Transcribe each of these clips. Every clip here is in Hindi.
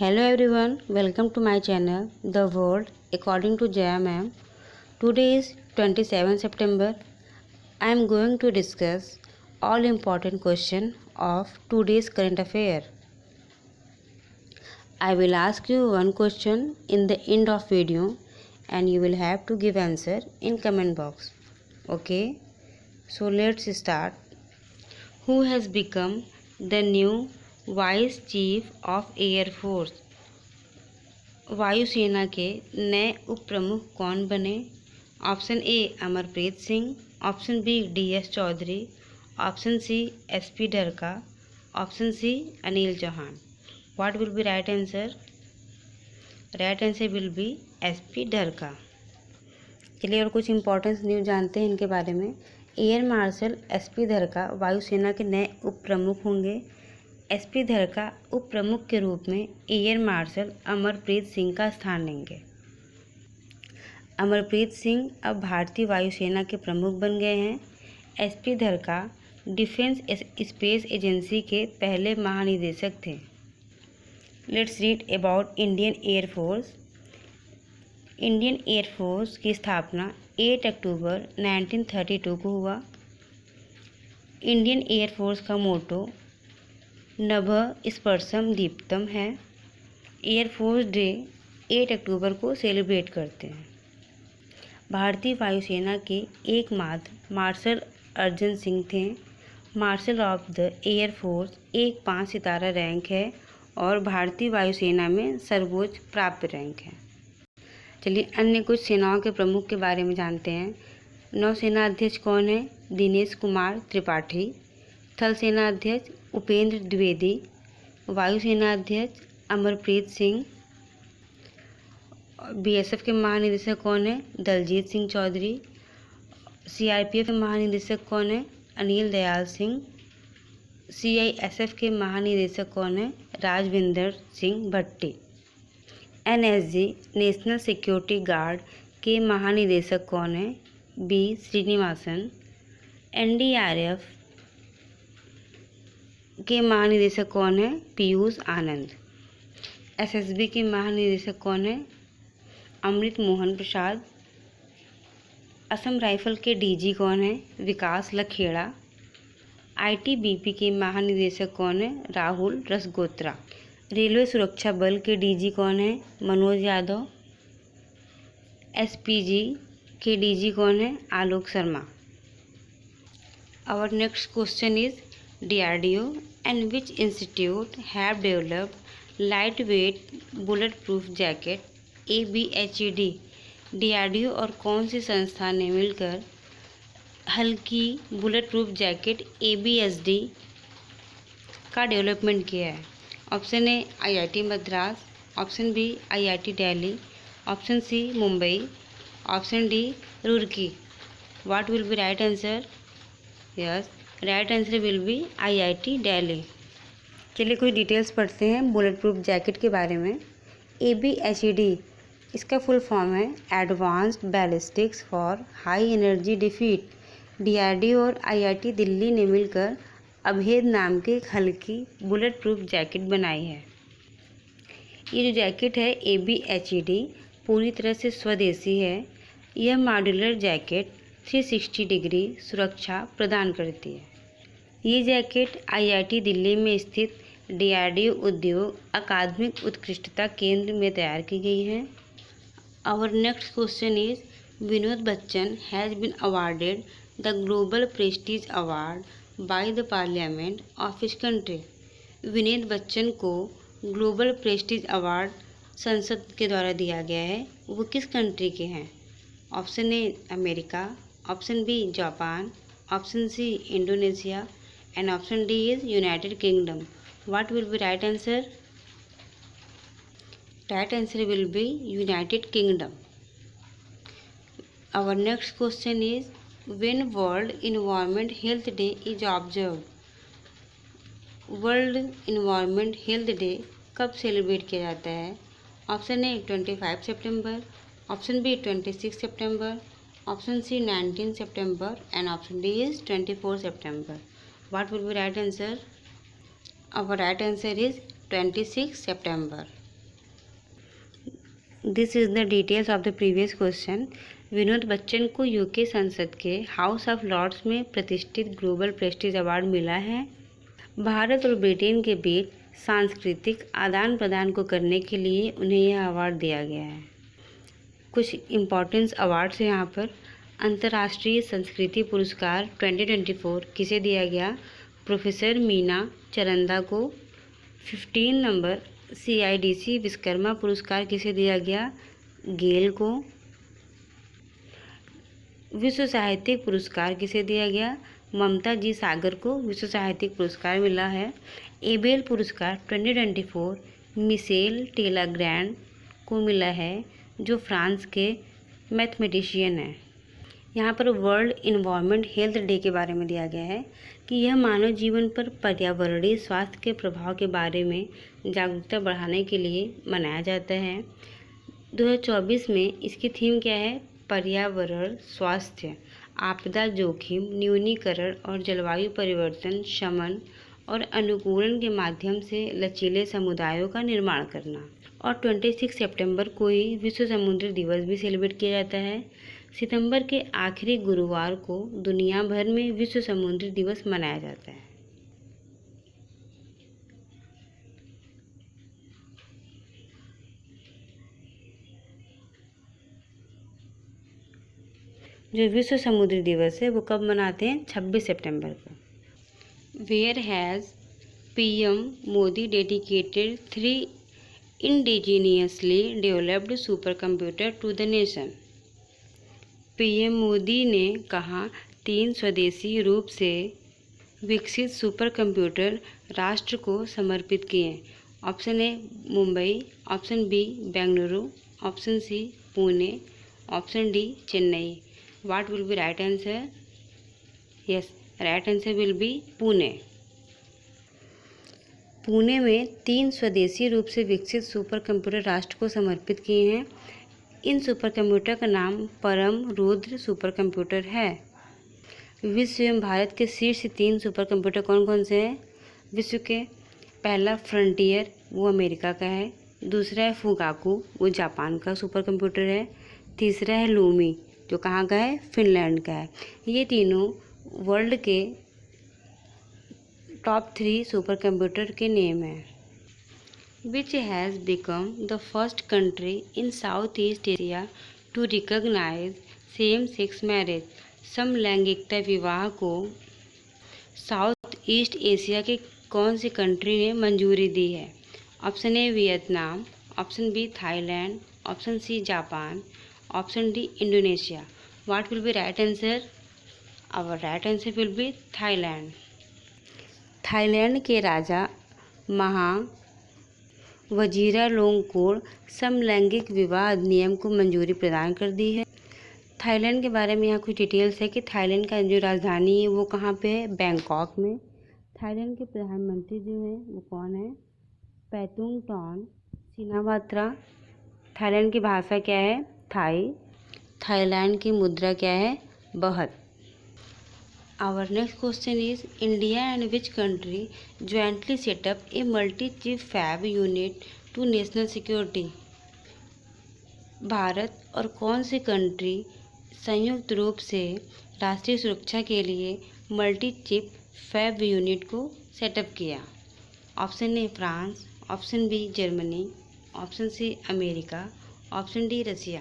Hello everyone, welcome to my channel The World According to Jaya Ma'am. Today is 27 September. I am going to discuss all important question of today's current affair. I will ask you one question in the end of video and you will have to give answer in comment box. Okay, so let's start. Who has become the new Vice Chief of Air Force? वायुसेना के नए उप प्रमुख कौन बने? Option A Amarpreet Singh, option B DS Chaudhary, option C SP Dharka, option C Anil Chauhan. What will be right answer? Right answer will be SP Dharka. चलिए और कुछ इंपॉर्टेंट न्यूज जानते हैं इनके बारे में. एयर मार्शल SP ढरका वायुसेना के नए उप प्रमुख होंगे. SP ढरका उप प्रमुख के रूप में एयर मार्शल अमरप्रीत सिंह का स्थान लेंगे. अमरप्रीत सिंह अब भारतीय वायुसेना के प्रमुख बन गए हैं. SP ढरका डिफेंस स्पेस एजेंसी के पहले महानिदेशक थे. Let's read about Indian air force. Indian air force की स्थापना 8 अक्टूबर 1932 को हुआ. इंडियन एयरफोर्स का मोटो नभः स्पर्शम दीप्तम है. एयरफोर्स डे 8 अक्टूबर को सेलिब्रेट करते हैं. भारतीय वायुसेना के एकमात्र मार्शल अर्जन सिंह थे. मार्शल ऑफ द एयरफोर्स एक 5 सितारा रैंक है और भारतीय वायुसेना में सर्वोच्च प्राप्त रैंक है. चलिए अन्य कुछ सेनाओं के प्रमुख के बारे में जानते हैं. नौसेना अध्यक्ष कौन है? दिनेश कुमार त्रिपाठी. थल सेना अध्यक्ष उपेंद्र द्विवेदी. वायुसेना अध्यक्ष अमरप्रीत सिंह. BSF के महानिदेशक कौन है? दलजीत सिंह चौधरी. CRPF के महानिदेशक कौन है? अनिल दयाल सिंह. CISF के महानिदेशक कौन है? राजविंदर सिंह भट्टी. NSG नेशनल सिक्योरिटी गार्ड के महानिदेशक कौन है? B श्रीनिवासन. NDRF के महानिदेशक कौन है? पीयूष आनंद. SSB के महानिदेशक कौन है? अमृत मोहन प्रसाद. असम राइफल के DG कौन है? विकास लखेड़ा. ITBP के महानिदेशक कौन है? राहुल रसगोत्रा. रेलवे सुरक्षा बल के DG कौन है? मनोज यादव. SPG के DG कौन है? Alok Sharma. Our next question is DRDO and which institute have developed lightweight bulletproof jacket ABHED? DRDO और कौन सी संस्था ने मिलकर हल्की बुलेट प्रूफ जैकेट ABHD का डेवलपमेंट किया है? Option A IIT Madras, option B IIT Delhi, option C Mumbai, option D Roorkee. What will be right answer? Yes, right answer will be IIT Delhi. चलिए कुछ डिटेल्स पढ़ते हैं बुलेट प्रूफ जैकेट के बारे में. ABHED इसका फुल फॉर्म है advanced ballistics for high energy defeat. DRDO और IIT दिल्ली ने मिलकर अभेद नाम की एक हल्की बुलेट प्रूफ जैकेट बनाई है. ये जो जैकेट है ABHED पूरी तरह से स्वदेशी है. यह मॉड्यूलर जैकेट 360 डिग्री सुरक्षा प्रदान करती है. ये जैकेट IIT दिल्ली में स्थित DRDO उद्योग अकादमिक उत्कृष्टता केंद्र में तैयार की गई है. Our next question is Vinod Bachchan has been awarded the global prestige award by the parliament of his country. Vinod Bachchan को ग्लोबल प्रेस्टीज अवार्ड संसद के द्वारा दिया गया है. वो किस कंट्री के हैं? Option A America, option B Japan, option C Indonesia and option D is United Kingdom. What will be right answer? Right answer will be United Kingdom. Our next question is when world environment health day is observed. World environment health day कब सेलिब्रेट किया जाता है? Option A 25 September, option B 26 September, option C 19 September and option D is 24 September. What will be right answer? Our right answer is 26 September. This is the details of the previous question. Vinod Bachchan को यूके संसद के हाउस ऑफ लॉर्ड्स में प्रतिष्ठित ग्लोबल प्रेस्टीज अवार्ड मिला है। भारत और ब्रिटेन के बीच सांस्कृतिक आदान प्रदान को करने के लिए उन्हें यह अवार्ड दिया गया है। कुछ इम्पॉर्टेंस अवार्ड्स हैं यहाँ पर। अंतर्राष्ट्रीय संस्कृति पुरस्कार 2024 किसे दिया गया? प्रोफेसर मीना चरंदा को। 15 नंबर CIDC विश्वकर्मा पुरस्कार किसे दिया गया? गेल को। विश्व साहित्यिक पुरस्कार किसे दिया गया? ममता जी सागर को विश्व साहित्यिक पुरस्कार मिला है। एबेल पुरस्कार 2024 मिशेल टेलाग्रैंड को मिला है, जो फ्रांस के मैथमेटिशियन हैं। यहाँ पर वर्ल्ड इन्वायरमेंट हेल्थ डे के बारे में दिया गया है कि यह मानव जीवन पर पर्यावरणीय स्वास्थ्य के प्रभाव के बारे में जागरूकता बढ़ाने के लिए मनाया जाता है। 2024 में इसकी थीम क्या है? पर्यावरण, स्वास्थ्य, आपदा जोखिम न्यूनीकरण और जलवायु परिवर्तन शमन और अनुकूलन के माध्यम से लचीले समुदायों का निर्माण करना। और 26 सितंबर को ही विश्व समुद्र दिवस भी सेलिब्रेट किया जाता है। सितंबर के आखिरी गुरुवार को दुनिया भर में विश्व समुद्र दिवस मनाया जाता है। जो विश्व समुद्र दिवस है वो कब मनाते हैं? 26 सितंबर को। Where has PM Modi dedicated 3 indigenously developed super computer to the nation. PM Modi ने कहा 3 स्वदेशी रूप से विकसित सुपर कंप्यूटर राष्ट्र को समर्पित किए। Option A Mumbai, option B Bengaluru, option C Pune, option D Chennai. What will be right answer? Yes, right answer will be Pune. Pune में 3 स्वदेशी रूप से विकसित सुपर कंप्यूटर राष्ट्र को समर्पित किए हैं। इन सुपर कंप्यूटर का नाम परम रुद्र सुपर कंप्यूटर है। विश्व एवं भारत के शीर्ष 3 सुपर कंप्यूटर कौन कौन से हैं? विश्व के पहला फ्रंटियर, वो अमेरिका का है। दूसरा है फुगाकू, वो जापान का सुपर कंप्यूटर है। तीसरा है लूमी, जो कहाँ का है? फिनलैंड का है। ये तीनों वर्ल्ड के टॉप 3 सुपर कंप्यूटर के नेम हैं। Which has become the first country in South East Asia to recognise same sex marriage. समलैंगिकता विवाह को साउथ ईस्ट एशिया के कौन सी कंट्री ने मंजूरी दी है? Option A Vietnam, option B Thailand, option C Japan, option D Indonesia. What will be right answer? Our right answer will be Thailand. Thailand के राजा महा वजीरालोंगकोर समलैंगिक विवाह अधिनियम को मंजूरी प्रदान कर दी है। थाईलैंड के बारे में यहाँ कुछ डिटेल्स है कि थाईलैंड का जो राजधानी है वो कहाँ पे है? बैंकॉक में। थाईलैंड के प्रधानमंत्री जो है वो कौन है? पैतुंगटॉन सिनावात्रा। थाईलैंड की भाषा क्या है? थाई। थाईलैंड की मुद्रा क्या है? Baht. Our next question is India and which country jointly set up a multi chip fab unit to national security. Bharat और कौन सी कंट्री संयुक्त रूप से राष्ट्रीय सुरक्षा के लिए मल्टी चिप फैब यूनिट को सेटअप किया? Option A France, option B Germany, option C America, option D Russia.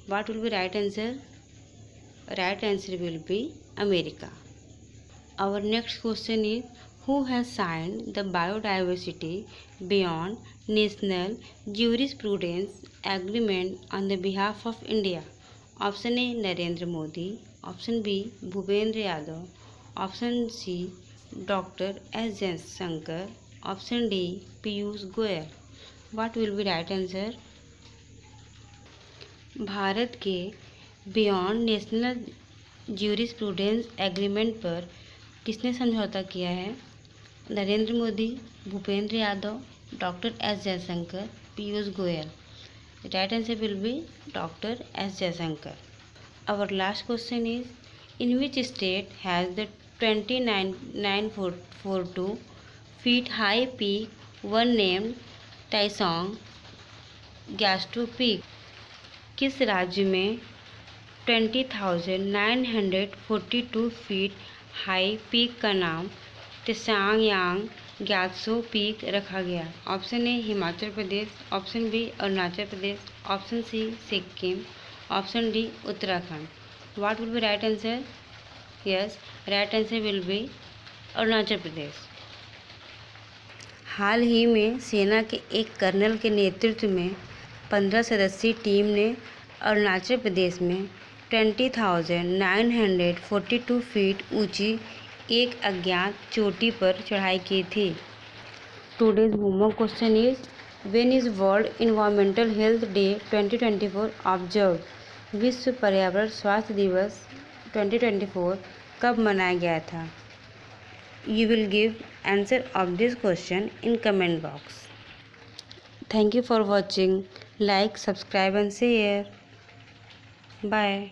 What will be right answer? Right answer will be America. Our next question is who has signed the Biodiversity Beyond National Jurisprudence Agreement on the behalf of India? Option A Narendra Modi, Option B Bhupendra Yadav, Option C Dr. S. Jaishankar, Option D Piyush Goyal. What will be right answer? Bharat के बियॉन्ड नेशनल ज्यूरिस्प्रूडेंस एग्रीमेंट पर किसने समझौता किया है? Narendra Modi, Bhupendra Yadav, doctor S Jaishankar, Piyush Goyal. Right answer will be doctor S Jaishankar. Our last question is in which state has the 2942 feet high peak one named Tsangyang ग्यास्टू पीक। किस राज्य में 20,942 फीट हाई पीक का नाम त्सांग यांग ग्यात्सो पीक रखा गया? Option A Himachal Pradesh, option B Arunachal Pradesh, option C Sikkim, option D Uttarakhand. What will be right answer? Yes, right answer will be Arunachal Pradesh. हाल ही में सेना के एक कर्नल के नेतृत्व में 15 सदस्यीय टीम ने अरुणाचल प्रदेश में 20,942 फीट ऊंची एक अज्ञात चोटी पर चढ़ाई की थी। Today's homework question is, when is world environmental health day 2024 observe? विश्व पर्यावरण स्वास्थ्य दिवस 2024 कब मनाया गया था? You will give answer of this question in comment box. Thank you for watching. Like, subscribe and share. Bye.